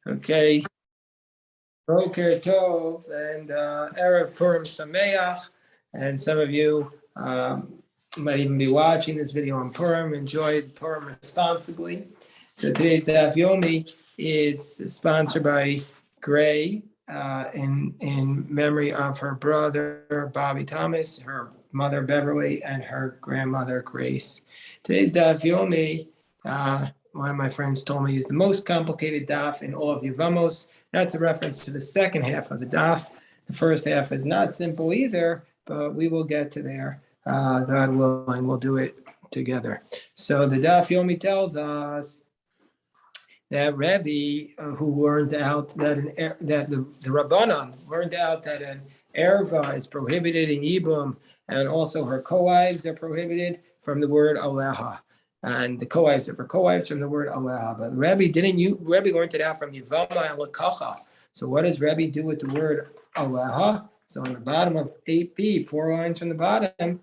Okay, Boker Tov and Erev Purim Sameach, and some of you might even be watching this video on Purim. Enjoyed Purim responsibly. So today's Daf Yomi is sponsored by Gray in memory of her brother Bobby Thomas, her mother Beverly, and her grandmother Grace. Today's Daf Yomi, one of my friends told me, is the most complicated daf in all of Yevamos. That's a reference to the second half of the daf. The first half is not simple either, but we will get to there. God willing, we'll do it together. So the Daf Yomi tells us that Rebbe, who learned out that the Rabbanan learned out that an erva is prohibited in Yibum, and also her co-wives are prohibited from the word aleha. And the co-wives are for co-wives from the word aleha. But Rebbe learned it out from Yevamos and Lakacha. So what does Rebbe do with the word aleha? So on the bottom of 8b, 4 lines from the bottom,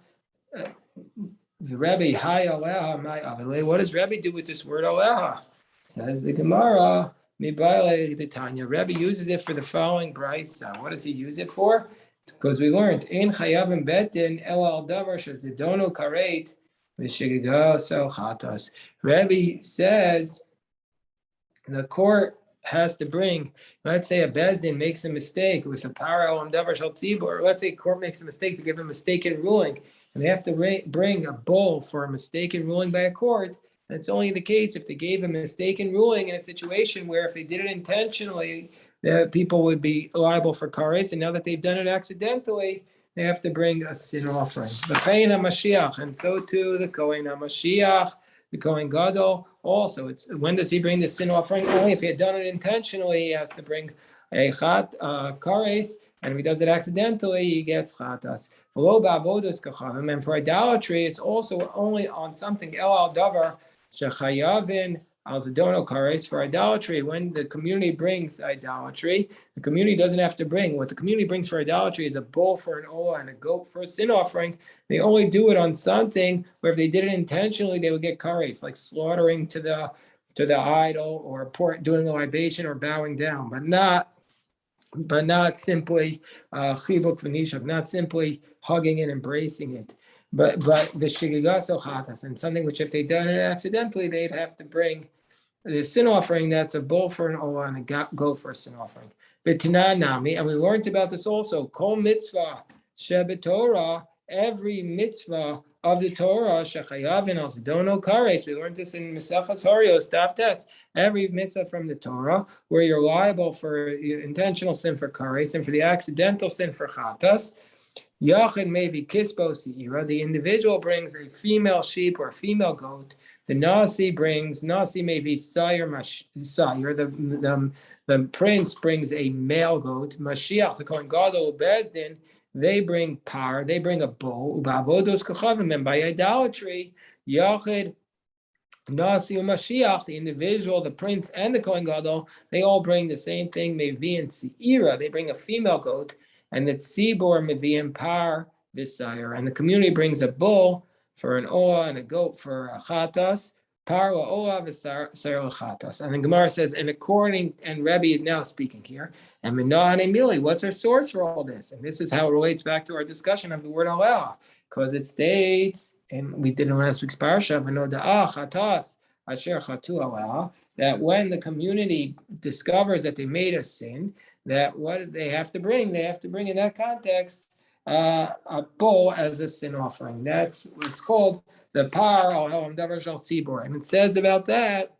the Rebbe, hi aleha, my avile. What does Rebbe do with this word aleha? Says the Gemara, Mibaile the Tanya. Rebbe uses it for the following brisa. What does he use it for? Because we learned in Chayavim Betin El Al Davar Shazidono Karet Vishigago So Chatas. Rebbe says the court has to bring. Let's say a bezdin makes a mistake with the Power of Diversion Shal Tzibur. Let's say a court makes a mistake to give a mistaken ruling, and they have to bring a bull for a mistaken ruling by a court. That's only the case if they gave a mistaken ruling in a situation where if they did it intentionally, the people would be liable for kares, and now that they've done it accidentally, they have to bring a sin offering. The Kohen HaMashiach, and so too the Kohen HaMashiach, the Kohen Gadol. Also, when does he bring the sin offering? Only if he had done it intentionally, he has to bring a kares, and if he does it accidentally, he gets chatas. And for idolatry, it's also only on something el al davar shechayavin al zadono kares. For idolatry, when the community brings idolatry, the community doesn't have to bring. What the community brings for idolatry is a bull for an olah and a goat for a sin offering. They only do it on something where if they did it intentionally, they would get kares, like slaughtering to the idol or doing a libation or bowing down, but not simply chibuk v'nishak, not simply hugging and embracing it, but v'shigigaso chatas, and something which if they done it accidentally, they'd have to bring the sin offering. That's a bull for an olah and a goat for a sin offering. B'tanan nami, and we learned about this also. Kol mitzvah shebet Torah, every mitzvah of the Torah, shechayavin al zidono kares. We learned this in Mesechas Harios, Daf Tes. Every mitzvah from the Torah, where you're liable for intentional sin for kares and for the accidental sin for chatas. Yachid maybe kispo seira. The individual brings a female sheep or a female goat. The nasi may be sire. The prince brings a male goat. Mashiach, the Kohen Gadol Bezdin, they bring par, they bring a bull. And by idolatry, Yachid, Nasi, Mashiach, the individual, the prince, and the Kohen Gadol, they all bring the same thing. Mevi and Seira, they bring a female goat, and the Tzibor Mevi and Par Visayr, and the community brings a bull for an oah and a goat for a chatas. Par oah Visayr chatas. And the Gemara says, and Rebbe is now speaking here. And Minah and Emili, what's our source for all this? And this is how it relates back to our discussion of the word aleha, because it states, and we did in last week's parasha, that when the community discovers that they made a sin, that what they have to bring in that context a bull as a sin offering. That's what's called the Power of Diversion. And it says about that,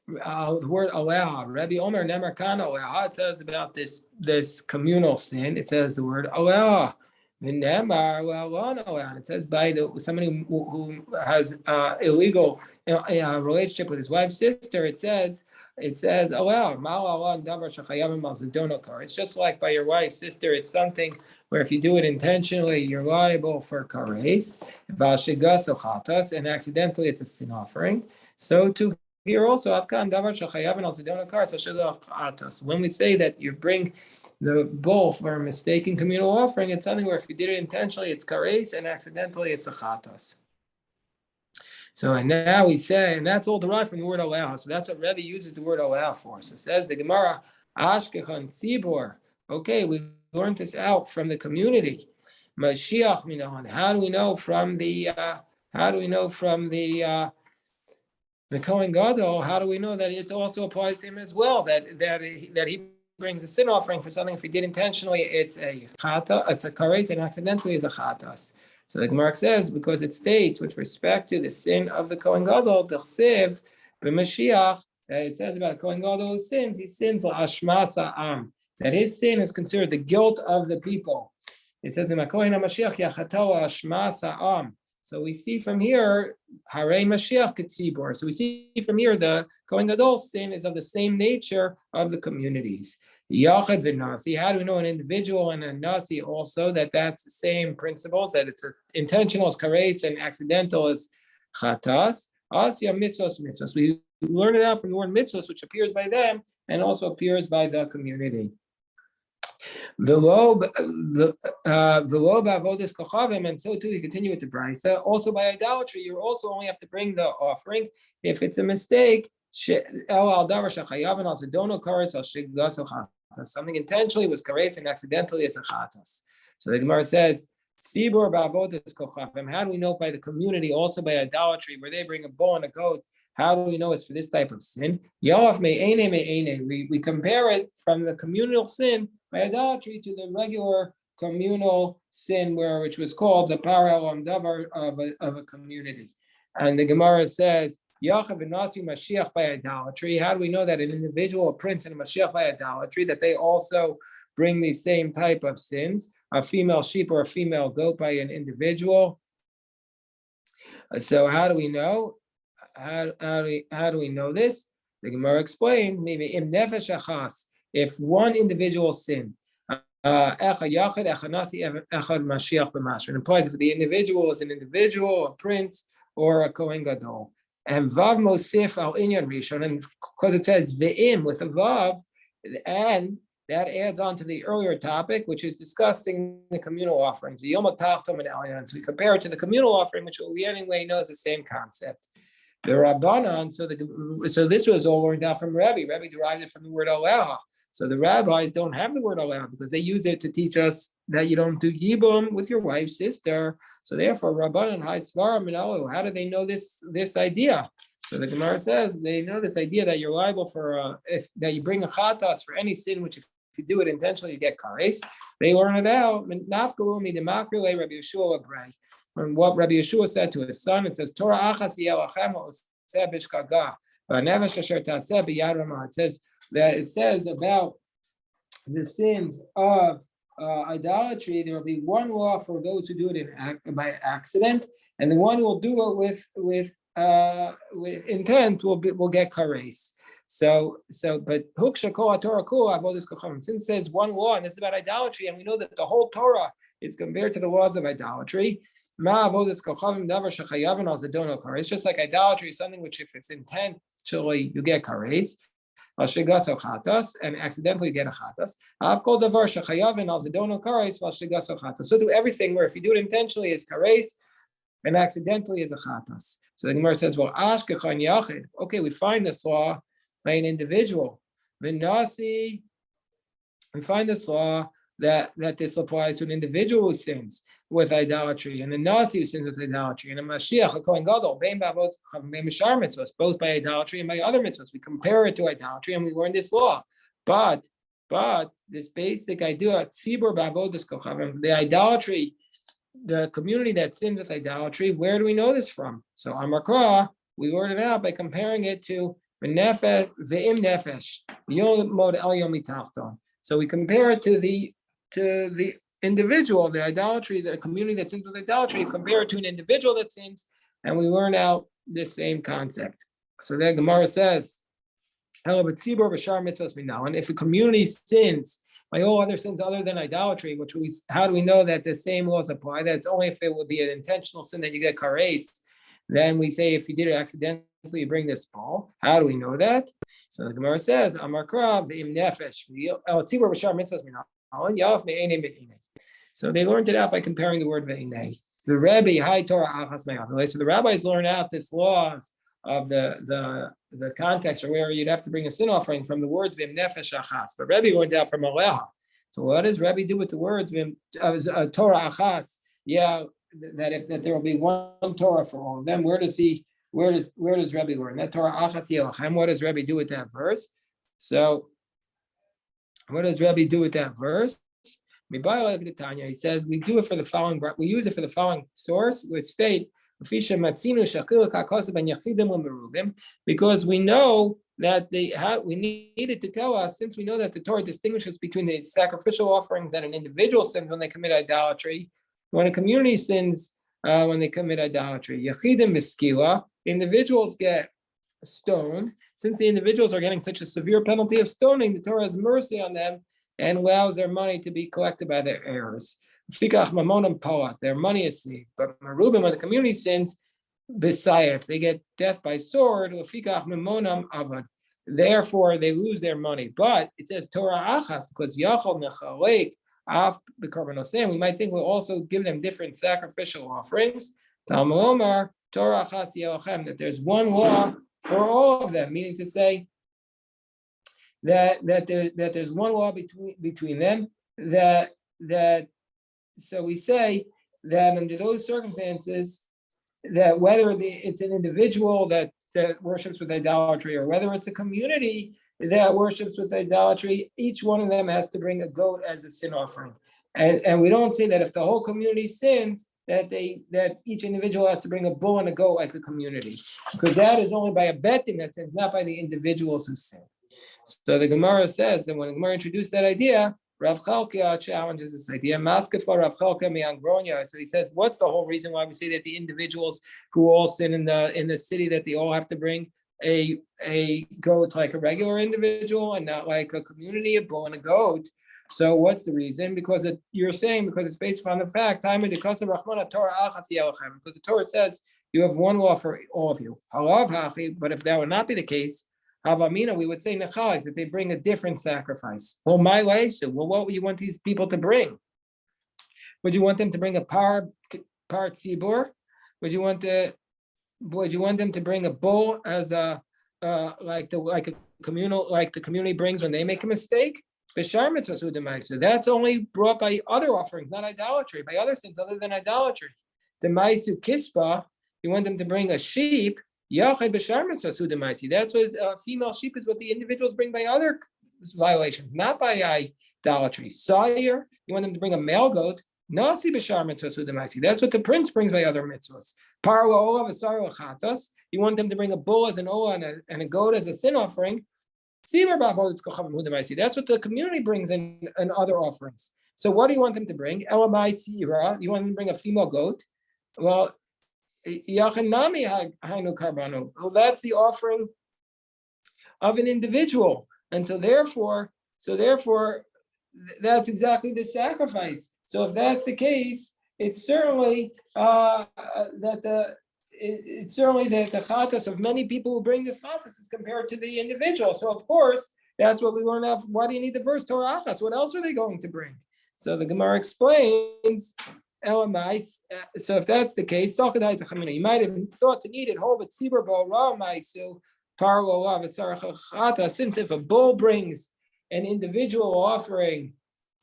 the word aleha, Rabbi Omer Nemer Kan aleha, it says about this communal sin, it says the word aleha. And it says by somebody who has illegal relationship with his wife's sister, it says it's just like by your wife's sister, it's something where if you do it intentionally, you're liable for kares, and accidentally it's a sin offering. So too here also, when we say that you bring the bull for a mistaken communal offering, it's something where if you did it intentionally, it's kares, and accidentally, it's a chatos. So, and now we say, and that's all derived from the word allow. So that's what Rebbe uses the word allow for. So it says the Gemara, Ashkechan Tzibor. Okay, we learned this out from the community. Mashiach Minon. How do we know from the Kohen Gadol? How do we know that it also applies to him as well? That he brings a sin offering for something if he did intentionally, it's a kares, and accidentally is a chatas. So the Gemara says, because it states with respect to the sin of the Kohen Gadol, the chsiv b'Mashiach, it says about a Kohen Gadol who sins, he sins l'ashmas ha'am, that his sin is considered the guilt of the people. It says in Kohen HaMashiach yachato ashmas ha'am. So we see from here, Harei Mashiach Ketzibor. So we see from here the Kohen Gadol's sin is of the same nature of the communities. Yachad v'nasi. How do we know an individual and a nasi also that that's the same principles, that it's intentional is kares and accidental is chatas? Asya mitzvos. We learn it out from the word mitzvos, which appears by them and also appears by the community. And so too you continue with the brisa. Also by idolatry, you also only have to bring the offering if it's a mistake. Something intentionally was kares and accidentally it's a chatos. So the Gemara says, Sibur ba'avodas kochavim. How do we know by the community, also by idolatry, where they bring a bull and a goat? How do we know it's for this type of sin? We compare it from the communal sin by idolatry to the regular communal sin, which was called the Power of Diversion of a community. And the Gemara says, Yachav and Nasi Mashiach by idolatry. How do we know that an individual, a prince, and a Mashiach by idolatry, that they also bring the same type of sins? A female sheep or a female goat by an individual. So how do we know? How do we know this? The Gemara explained, maybe im nefesh achas, if one individual sin, echad yachid, echad nasi, echad mashiach b'mashra. It implies if the individual is an individual, a prince, or a kohen gadol. And vav mosif al inyan rishon, and because it says ve'im with a vav, and that adds on to the earlier topic, which is discussing the communal offerings. The yom tachtom and alyan. So we compare it to the communal offering, which we anyway know is the same concept. The Rabbanan, so this was all learned out from Rebbe. Rebbe derived it from the word aleha. So the rabbis don't have the word aleha because they use it to teach us that you don't do yibum with your wife's sister. So therefore, Rabbanan hai svarim and alehu. How do they know this idea? So the Gemara says they know this idea that you're liable for that you bring a chatas for any sin, which if you do it intentionally, you get kares. They learn it out. And what Rabbi Yeshua said to his son, it says, Torah achas yelachem oseh bishkaga, v'nevesh asher taseh b'yad ramah. It says about the sins of idolatry, there will be one law for those who do it by accident, and the one who will do it with intent will get kares. But huksha kol Torah kol avodas kochavim. Since it says one law, and this is about idolatry, and we know that the whole Torah is compared to the laws of idolatry. It's just like idolatry is something which, if it's intentionally, you get kares, and accidentally you get a chatas. So do everything where if you do it intentionally, it's kares, and accidentally is a chatas. So the Gemara says, well, ashkechan yachid. Okay, we find this law by an individual. V'nasi, we find this law that this applies to an individual who sins with idolatry, and a nasi who sins with idolatry, and a mashiach, a kohen gadol, both by idolatry and by other mitzvahs. We compare it to idolatry, and we learn this law. But this basic idea, the idolatry, the community that sins with idolatry, where do we know this from? So Amakra, we learn it out by comparing it to ve'im nefesh, yomod el yomi tachton. So we compare it to the individual, the idolatry, the community that sins with idolatry, compare it to an individual that sins, and we learn out the same concept. So then Gemara says, and if a community sins by all other sins other than idolatry, how do we know that the same laws apply? That it's only if it would be an intentional sin that you get kares. Then we say if you did it accidentally, you bring this ball. How do we know that? So the Gemara says, Amar Krab im nefesh. So they learned it out by comparing the word ve'inei. the Rebbe high Torah achas me'ach. So the rabbis learn out this laws of the context, or where you'd have to bring a sin offering from the words v'im nefesh achas. But Rebbe went out from aleha. So what does Rebbe do with the words v'im Torah achas? Yeah, that there will be one Torah for all of them. Where does Rebbe learn that Torah achas yelachem? What does Rebbe do with that verse? So what does Rebbe do with that verse? He says we do it for the following. We use it for the following source, which state because we know that we needed to tell us, since we know that the Torah distinguishes between the sacrificial offerings that an individual sins when they commit idolatry, when a community sins when they commit idolatry. Yachidim miskila, individuals get stoned. Since the individuals are getting such a severe penalty of stoning, the Torah has mercy on them and allows their money to be collected by their heirs. Fikach mamonam palat, their money is saved. But Merubim, when the community sins, if they get death by sword, fikach mamonam avad. Therefore, they lose their money. But it says Torah achas, because yachol nechalek af b'korbanosem. We might think we'll also give them different sacrificial offerings. Talmud Omar, Torah achas yelachem, that there's one law for all of them, meaning to say that there's one law between them, that so we say that under those circumstances, that whether it's an individual that worships with idolatry or whether it's a community that worships with idolatry, each one of them has to bring a goat as a sin offering. And we don't say that if the whole community sins, that each individual has to bring a bull and a goat like a community, because that is only by a betin that sins, not by the individuals who sin. So the Gemara says that when the Gemara introduced that idea, Rav Chalkia challenges this idea. Maskefla Rav Chalkia mi'angronya. So he says, what's the whole reason why we say that the individuals who all sin in the city, that they all have to bring a goat like a regular individual and not like a community, a bull and a goat? So what's the reason? Because you're saying because it's based upon the fact, because the Torah says you have one law for all of you. But if that would not be the case, Havamina, we would say nechalik, that they bring a different sacrifice. Well, my way, so what would you want these people to bring? Would you want them to bring a par tzibur? Would you want them to bring a bull as like the community brings when they make a mistake? That's only brought by other offerings, not idolatry, by other sins other than idolatry. The maisu kispa, you want them to bring a sheep. That's what female sheep is what the individuals bring by other violations, not by idolatry. Sire, you want them to bring a male goat. That's what the prince brings by other mitzvahs. You want them to bring a bull as an olah and a goat as a sin offering. That's what the community brings in other offerings. So what do you want them to bring? You want them to bring a female goat? Well, that's the offering of an individual, and so therefore, that's exactly the sacrifice. So if that's the case, it's certainly that the chatas of many people who bring this chatas is compared to the individual. So of course, that's what we learn out. Why do you need the verse Torah achas? What else are they going to bring? So the Gemara explains. So if that's the case, you might have thought to need it. Since if a bull brings an individual offering,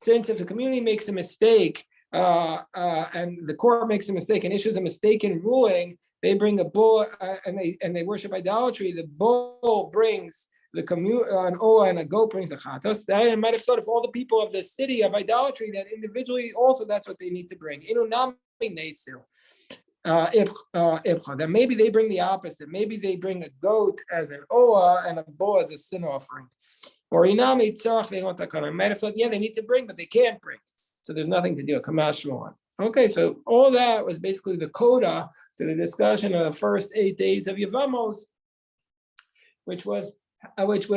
since if the community makes a mistake and the court makes a mistake and issues a mistaken ruling, they bring a bull and they worship idolatry. The bull brings the an olah and a goat brings a chatos. That I might have thought if all the people of the city of idolatry that individually also that's what they need to bring. Then maybe they bring the opposite. Maybe they bring a goat as an olah and a bull as a sin offering. Or inami tzarach ve'ot. I might have thought they need to bring, but they can't bring. So there's nothing to do. Kamash Shmuel. Okay, so all that was basically the coda to the discussion of the first 8 days of Yevamos, which way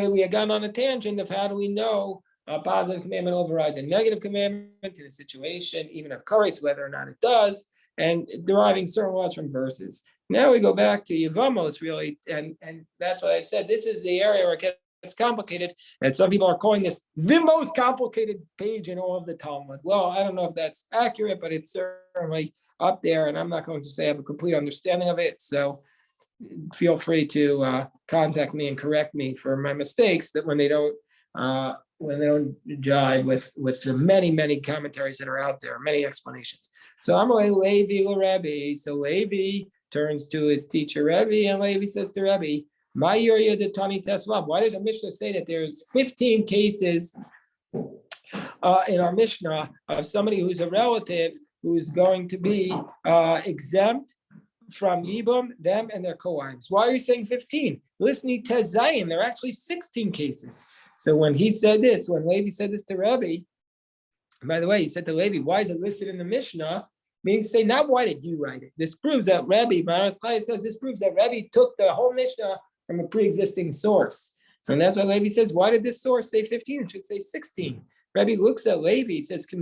we had gone on a tangent of how do we know a positive commandment overrides a negative commandment in a situation, even of kares, whether or not it does, and deriving certain laws from verses. Now we go back to Yevamos, really, and that's why I said this is the area where it gets complicated, and some people are calling this the most complicated page in all of the Talmud. Well, I don't know if that's accurate, but it's certainly up there, and I'm not going to say I have a complete understanding of it. So feel free to contact me and correct me for my mistakes that when they don't jive with the many commentaries that are out there, many explanations. So Amalei Levi Rebbe. So Levi turns to his teacher Rebbe, and Levi says to Rebbe, "My Yurya de Tani Tesvav." Why does our Mishnah say that there's 15 cases in our Mishnah of somebody who's a relative who's going to be exempt from Yibum, them and their co-wives? Why are you saying 15? Listening to Zayin, there are actually 16 cases. So when he said this, when Levi said this to Rebbe, by the way, he said to Levi, why is it listed in the Mishnah? Meaning to say, not why did you write it? This proves that Rebbe, Maharal Chai says this proves that Rebbe took the whole Mishnah from a pre-existing source. So that's why Levi says, why did this source say 15? It should say 16. Rebbe looks at Levi, he says, he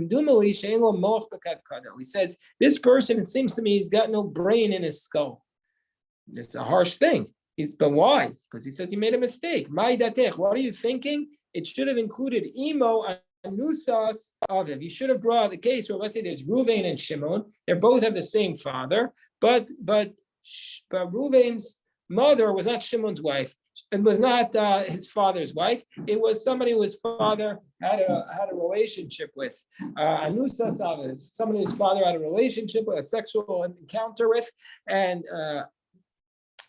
says, this person, it seems to me, he's got no brain in his skull. It's a harsh thing. But why? Because he says he made a mistake. What are you thinking? It should have included Imo Anusas Aviv. You should have brought a case where, let's say, there's Ruvain and Shimon. They both have the same father, but Ruvain's mother was not Shimon's wife. It was not his father's wife. It was somebody who his father had a relationship with. Anusas Aviv, somebody whose father had a relationship with, a sexual encounter with, and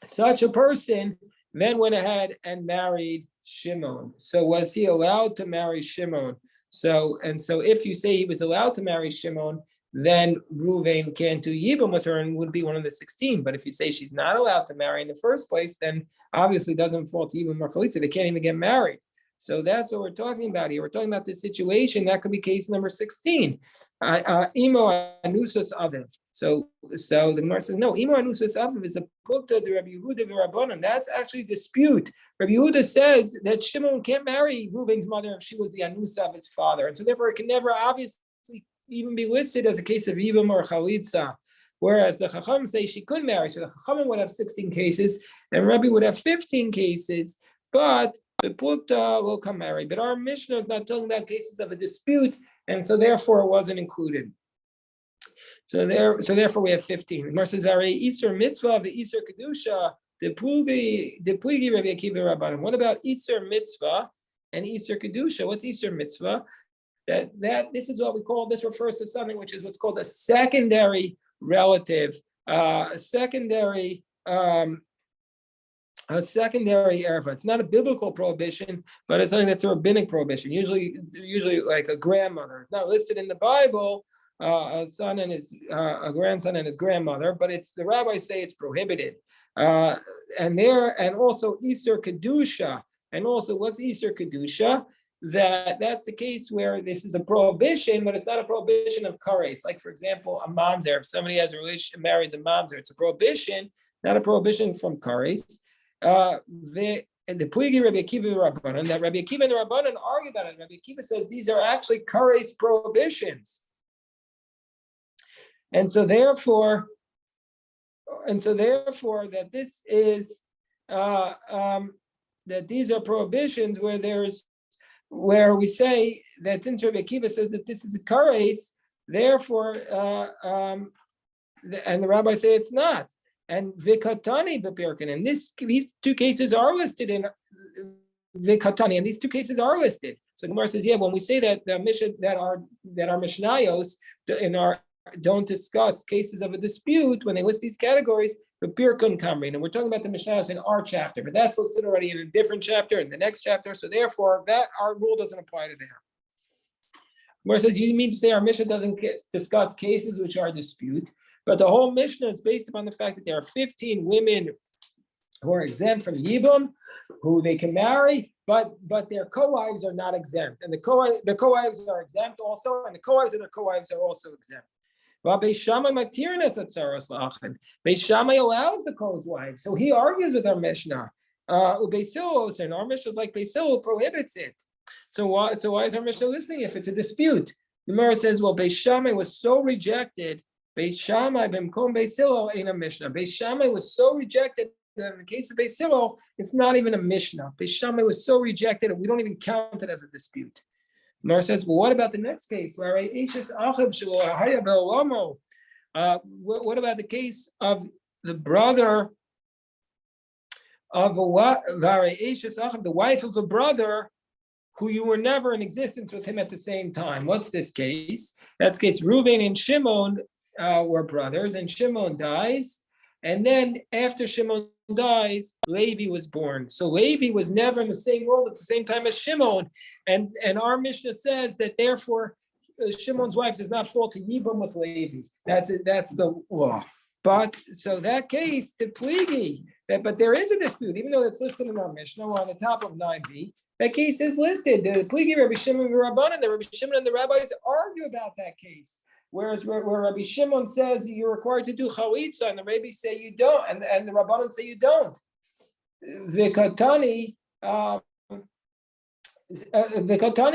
such a person then went ahead and married Shimon. So was he allowed to marry Shimon? So if you say he was allowed to marry Shimon, then Ruvain can't do Yibum with her and would be one of the 16. But if you say she's not allowed to marry in the first place, then obviously doesn't fall to Yibum or Chalitza. They can't even get married. So that's what we're talking about here. We're talking about this situation. That could be case number 16. Imo Anusas Aviv. So the Gemara says, no, Imo Anusas Aviv is a Pukta de Rabbi Yehuda v'Rabbanan. That's actually a dispute. Rabbi Yehuda says that Shimon can't marry Ruvain's mother if she was the Anusa of his father. And so therefore it can never obviously even be listed as a case of Yibum or Chalitza. Whereas the Chacham say she could marry. So the Chacham would have 16 cases and Rabbi would have 15 cases. But the Pukta will come married. But our Mishnah is not talking about cases of a dispute, and so therefore it wasn't included. So therefore we have 15. The Gemara says, Isur Mitzvah, the Isur Kedusha, the Puigi Rabbi Akiva Rabbanim. What about Isur Mitzvah and Isur Kedusha? What's Isur Mitzvah? That this is what we call, this refers to something which is what's called a secondary relative, a secondary erva. It's not a biblical prohibition, but it's something that's a rabbinic prohibition. Usually like a grandmother. It's not listed in the Bible, a son and his a grandson and his grandmother, but it's the rabbis say it's prohibited. And also Isur Kedusha. And also, what's Isur Kedusha? That's the case where this is a prohibition, but it's not a prohibition of kares. Like, for example, a mamzer. If somebody has a relationship, marries a mamzer, it's a prohibition, not a prohibition from kares. The Puigi Rabbi Akiva Rabbanan, that Rabbi Akiva and the Rabbanan argue about it. Rabbi Akiva says these are actually kares prohibitions, and so therefore that this is that these are prohibitions where we say that since Rabbi Akiva says that this is a kares, therefore, and the rabbis say it's not. And vikatani bepirkin, and these two cases are listed in vikatani, and these two cases are listed. So Gemara says, yeah, when we say that the mission that our Mishnayos don't discuss cases of a dispute, when they list these categories, bepirkin kamrin, and we're talking about the Mishnayos in our chapter, but that's listed already in a different chapter, in the next chapter. So therefore, that our rule doesn't apply to there. Gemara says, you mean to say our Mishnah doesn't discuss cases which are a dispute? But the whole Mishnah is based upon the fact that there are 15 women who are exempt from Yibum, who they can marry, but their co-wives are not exempt. And the co-wives are exempt also, and the co-wives and their co-wives are also exempt. Beis Shammai allows the co-wives wives. So he argues with our Mishnah. Beis Hillel, and our Mishnah is like Beis Hillel prohibits it. So why is our Mishnah listening if it's a dispute? The Gemara says, well, Beis Shammai was so rejected. Beis Shammai b'mkom Beis Hillel ain't a Mishnah. Beis Shammai was so rejected that in the case of Beis Hillel, it's not even a Mishnah. Beis Shammai was so rejected that we don't even count it as a dispute. Gemara says, well, what about the next case? What about the case of the brother of the wife of a brother who you were never in existence with him at the same time? What's this case? That's the case. Reuven and Shimon were brothers, and Shimon dies. And then after Shimon dies, Levi was born. So Levi was never in the same world at the same time as Shimon. And our Mishnah says that therefore Shimon's wife does not fall to Yibum with Levi. That's it. That's the law. But so that case, the pligi, but there is a dispute, even though it's listed in our Mishnah, we're on the top of 9b. That case is listed. The pligi, Rabbi Shimon and Rabbanan, the Rabbi Shimon and the rabbis argue about that case. Whereas where Rabbi Shimon says you're required to do chalitza, and the rabbis say you don't, and the Rabbanan say you don't. Vikatani,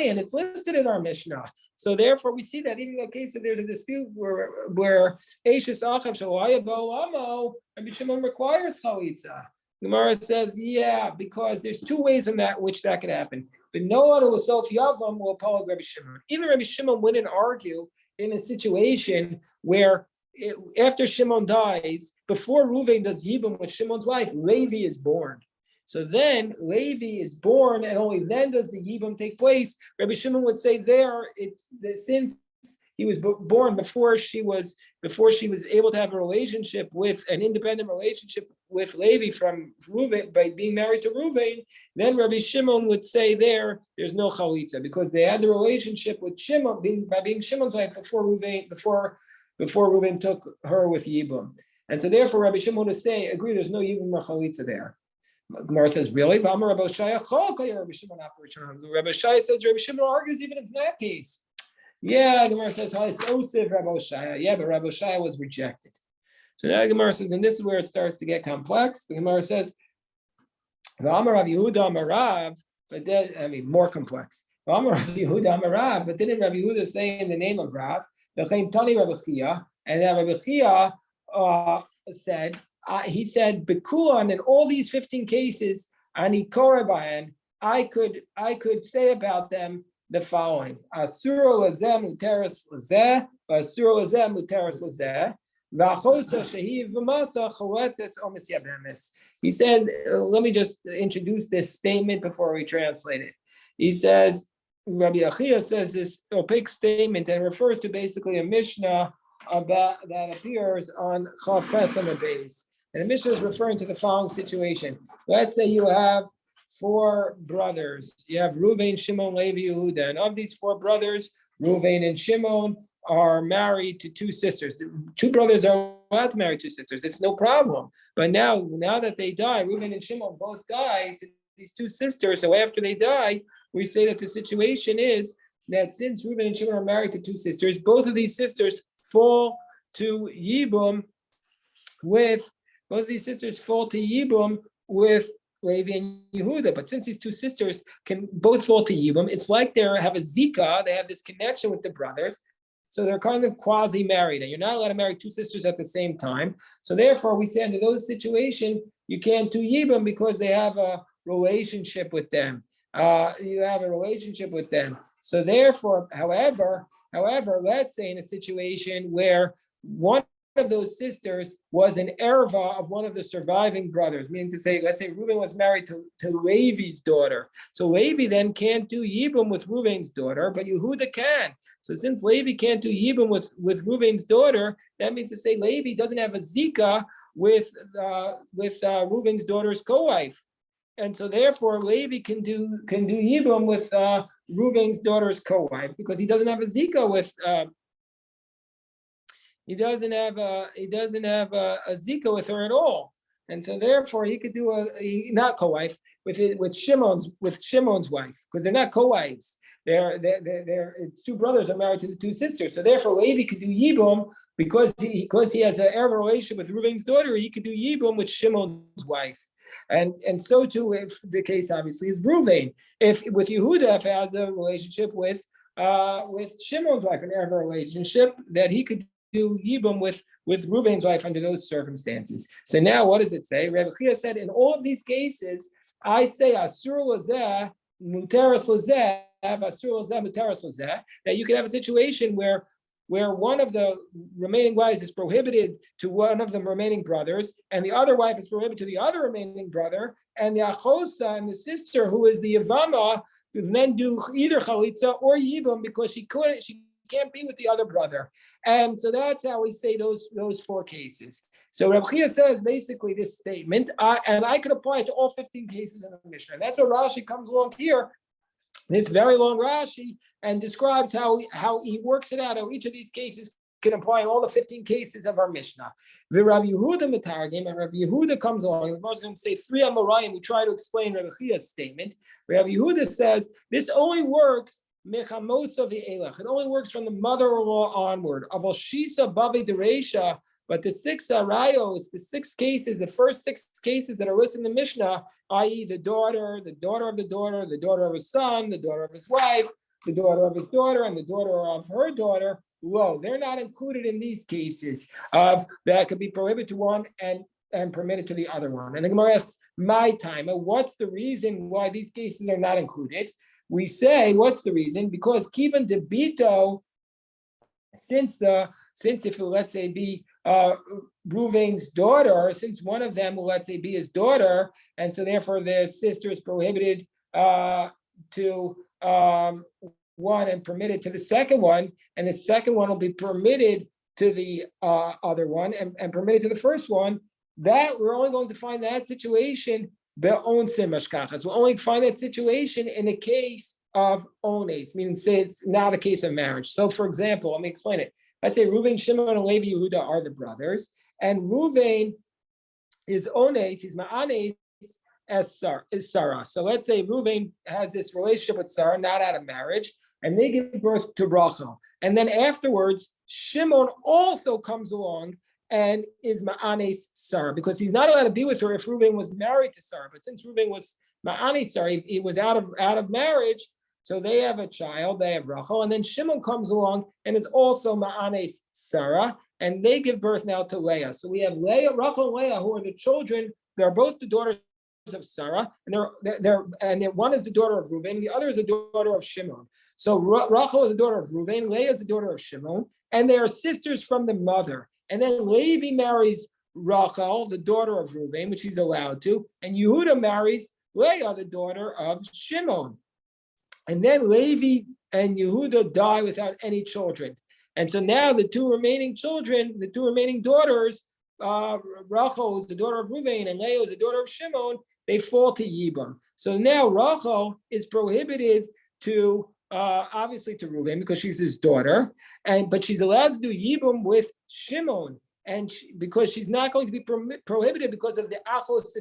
and it's listed in our Mishnah. So therefore, we see that even in the case that there's a dispute where Eishes Achav Shalaya Bo'amo, Rabbi Shimon requires chalitza. Gemara says, yeah, because there's two ways in that which that could happen. The Noah who was Sof Yavam will apologize Rabbi Shimon. Even Rabbi Shimon wouldn't argue in a situation where after Shimon dies, before Reuven does Yibum with Shimon's wife, Levi is born. So then Levi is born, and only then does the Yibum take place. Rabbi Shimon would say it's since he was born before she was able to have a relationship with an independent relationship with Levi from Reuven by being married to Reuven, then Rabbi Shimon would say there's no chalitza because they had the relationship with Shimon by being Shimon's wife before Reuven took her with Yibum. And so therefore Rabbi Shimon would say, agree, there's no Yibum or chalitza there. Gemara says, really? Rabbi Shaya says Rabbi Shimon argues even in that case. Yeah, Gemara says, yeah, but Rabbi Shaya was rejected. So now Gemara says, and this is where it starts to get complex. The Gemara says, more complex. But didn't Rabbi Yehuda say in the name of Rav, and that Rabbi Chia said, he said, Bekulan in all these 15 cases, Ani Korabayan, I could say about them the following: Asura lazeh muteris lazeh, Asura lazeh muteris lazeh, v'achosa shehi v'masa choletzes omis yabemis. He said, let me just introduce this statement before we translate it. He says, Rabbi Achia says this opaque statement that refers to basically a Mishnah that appears on Chav Pesam and Beis. And the Mishnah is referring to the following situation. Let's say you have 4 brothers. You have Reuven, Shimon, Levi, Yehuda. And of these 4 brothers, Reuven and Shimon are married to 2 sisters. The 2 brothers are allowed to marry 2 sisters. It's no problem. But now that they die, Reuven and Shimon both die to these 2 sisters. So after they die, we say that the situation is that since Reuven and Shimon are married to 2 sisters, both of these sisters fall to Yibum with Levi and Yehuda. But since these 2 sisters can both fall to Yibum, it's like they have a zika, they have this connection with the brothers. So they're kind of quasi-married, and you're not allowed to marry 2 sisters at the same time. So therefore, we say under those situations, you can't do Yibum because they have a relationship with them. You have a relationship with them. So therefore, however, let's say in a situation where one of those sisters was an erva of one of the surviving brothers, meaning to say, let's say Reuven was married to Levi's daughter. So Levi then can't do Yibum with Reuven's daughter, but Yehuda can. So since Levi can't do Yibum with Reuven's daughter, that means to say Levi doesn't have a zika with Reuven's daughter's co-wife. And so therefore Levi can do Yibum with Reuven's daughter's co-wife because he doesn't have a zika with he doesn't have a zika with her at all, and so therefore he could do not co-wife with Shimon's wife because they're not co-wives. They're 2 brothers are married to the 2 sisters. So therefore Levi could do Yibum because he has an erva relationship with Reuven's daughter. He could do Yibum with Shimon's wife. And so too if the case obviously is Reuven. If with Yehuda, if he has a relationship with Shimon's wife, an erva relationship, that he could do Yibum with Reuven's wife under those circumstances. So now what does it say? Rabbi Chia said, in all of these cases, I say Asur lazeh, muteris lazeh, Asur lazeh, muteris lazeh, that you could have a situation where where one of the remaining wives is prohibited to one of the remaining brothers, and the other wife is prohibited to the other remaining brother, and the achosa and the sister, who is the Yevama, to then do either chalitza or yibum because she can't be with the other brother. And so that's how we say those four cases. So Reb Chia says basically this statement, and I could apply it to all 15 cases in the Mishnah. And that's what Rashi comes along here, this very long Rashi, and describes how he works it out, how each of these cases can apply in all the 15 cases of our Mishnah. The Rabbi Yehuda Mitargim, and Rabbi Yehuda comes along, and the Gemara is going to say three Amoraim who try to explain Rabbi Chia's statement. Rabbi Yehuda says this only works mechamosa v'elach. It only works from the mother-in-law onward. Aval shisa bavi dereisha. But the six arayos, the six cases, the first six cases that are listed in the Mishnah, i.e. the daughter of the daughter, the daughter of his son, the daughter of his wife, the daughter of his daughter, and the daughter of her daughter, whoa, they're not included in these cases of that could be prohibited to one and permitted to the other one. And the Gemara asks, my time, what's the reason why these cases are not included? We say, what's the reason? Because Kivan debito, since if it, let's say, be Ruvain's daughter, since one of them will, let's say, be his daughter, and so therefore the sister is prohibited to one and permitted to the second one, and the second one will be permitted to the other one and permitted to the first one, that we're only going to find that situation be'onsim mashkachas. We'll only find that situation in a case of ones, meaning say it's not a case of marriage. So for example, let me explain it. Let's say Reuven, Shimon, and Levi Yehuda are the brothers, and Reuven is ones, he's ma'anes as Sarah. So let's say Reuven has this relationship with Sarah, not out of marriage, and they give birth to Rachel. And then afterwards, Shimon also comes along and is ma'anes Sarah, because he's not allowed to be with her if Reuven was married to Sarah. But since Reuven was ma'anes Sarah, he was out of marriage, so they have a child, they have Rachel, and then Shimon comes along and is also ma'anes Sarah, and they give birth now to Leah. So we have Leah, Rachel and Leah, who are the children. They're both the daughters of Sarah, and one is the daughter of Reuven, the other is the daughter of Shimon. So Rachel is the daughter of Reuven, Leah is the daughter of Shimon, and they are sisters from the mother. And then Levi marries Rachel, the daughter of Reuven, which he's allowed to, and Yehuda marries Leah, the daughter of Shimon. And then Levi and Yehuda die without any children. And so now the two remaining children, the two remaining daughters, Rachel is the daughter of Reuven and Leah is the daughter of Shimon, they fall to Yibam. So now Rachel is prohibited to, obviously to Reuven because she's his daughter, but she's allowed to do Yibam with Shimon. And because she's not going to be prohibited because of the Achos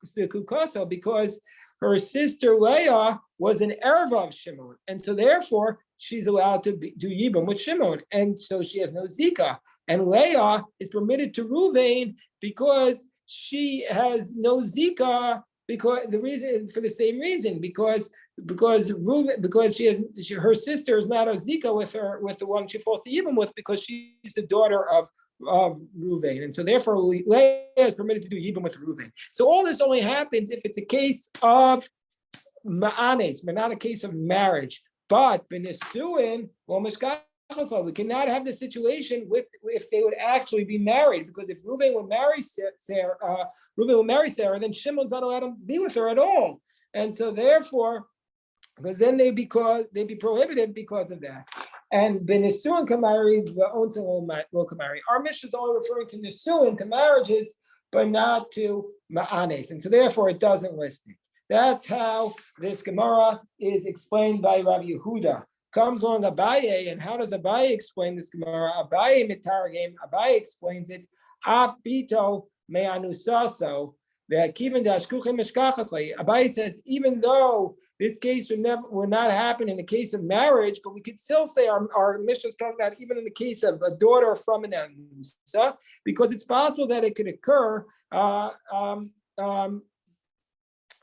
Sekukaso, because her sister Leah was an erva of Shimon, and so therefore she's allowed to do Yibam with Shimon, and so she has no zika. And Leah is permitted to Reuven because she has no zika, because the reason for the same reason, because Reuven, because her sister is not a zika with the one she falls to Yibam with, because she's the daughter of Reuven, and so therefore Leah is permitted to do Yibam with Reuven. So all this only happens if it's a case of ma'anes, but not a case of marriage. But b'nisuin, well, mishkachos, we cannot have this situation if they would actually be married, because if Reuven would marry Sarah, then Shimon's not allowed to be with her at all, and so therefore, because then they'd be prohibited because of that. And b'nisuin kamari, v'onsin lo kamari. Our mission is only referring to nisuin, to marriages, but not to ma'anes, and so therefore it doesn't list it. That's how this Gemara is explained by Rabbi Yehuda. Comes along Abaye, and how does Abaye explain this Gemara? Abaye mitargem. Abaye explains it. Af bito me'anusaso ve'kivan dashkuchem mishkachasle. Abaye says even though this case would not happen in the case of marriage, but we could still say our mission is talking about even in the case of a daughter from an anusa, because it's possible that it could occur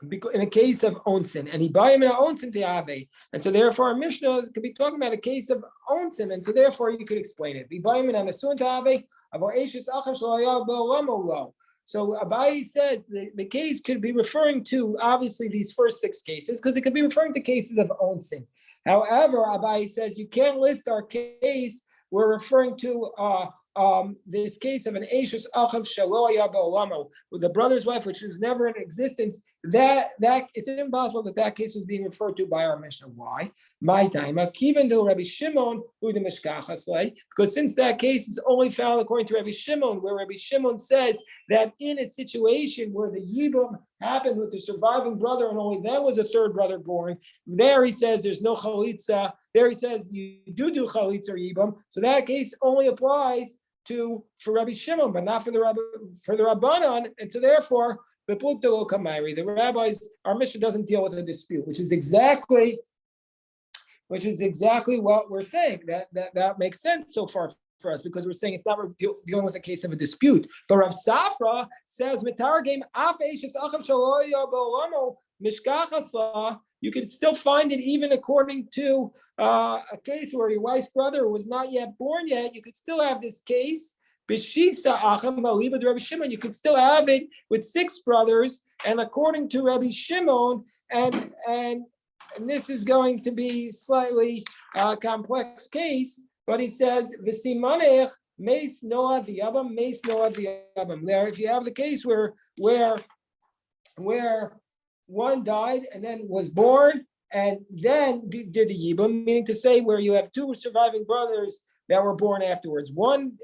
because in a case of onsin, and he buy him in an onsin te'ave, and so therefore our Mishnah could be talking about a case of onsin, and so therefore you could explain it. He buy him in an asun te'ave, avo eishus achas shloya be'olamo. So Abaye says the case could be referring to obviously these first six cases, because it could be referring to cases of onsin. However, Abaye says you can't list our case we're referring to this case of an Eishes Achav Shelo Haya Ba'olamo, with the brother's wife, which was never in existence. That it's impossible that case was being referred to by our Mishnah. Why? My time. Kivan to Rabbi Shimon who the Mishkachas lay, because since that case is only found according to Rabbi Shimon, where Rabbi Shimon says that in a situation where the Yibum happened with the surviving brother and only then was a third brother born, there he says there's no chalitza. There he says you do chalitza or Yibum. So that case only applies for Rabbi Shimon, but not for the Rabbanon, and so therefore the rabbis, our Mishnah doesn't deal with a dispute, which is exactly what we're saying. That makes sense so far for us, because we're saying it's not dealing with a case of a dispute. But Rav Safra says Mitargim Af Eishes Achav Shelo Haya Ba'olamo Mishkachas. You could still find it even according to a case where your wife's brother was not yet born yet. You could still have this case. B'shisa Acham Maliba Rabbi Shimon. You could still have it with 6 brothers, and according to Rabbi Shimon, and this is going to be slightly complex case, but he says V'simanech Meis Noah V'Yabam Meis Noah V'Yabam. There, if you have the case where one died and then was born and then did the Yibum, meaning to say where you have 2 surviving brothers that were born afterwards. One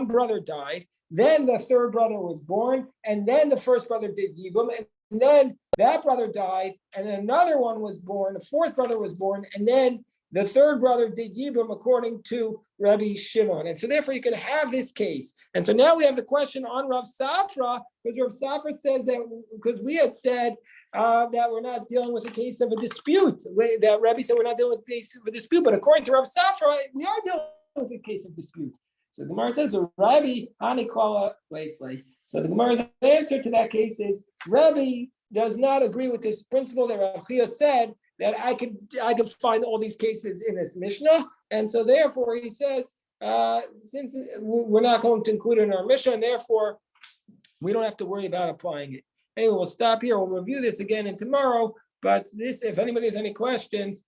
brother died, then the third brother was born, and then the first brother did Yibum, and then that brother died, and then another one was born, the fourth brother was born, and then the third brother did Yibum according to Rabbi Shimon. And so therefore you can have this case. And so now we have the question on Rav Safra, because Rav Safra says that, because we had said that we're not dealing with a case of a dispute, that Rabbi said we're not dealing with a case of a dispute, but according to Rav Safra, we are dealing with a case of dispute. So the Gemara says, Rabbi Hanikala Leisley. So the Gemara's answer to that case is, Rabbi does not agree with this principle that Rav Chia said, that I could find all these cases in this Mishnah, and so therefore he says, since we're not going to include it in our Mishnah, and therefore we don't have to worry about applying it. Anyway, we'll stop here. We'll review this again tomorrow. But if anybody has any questions,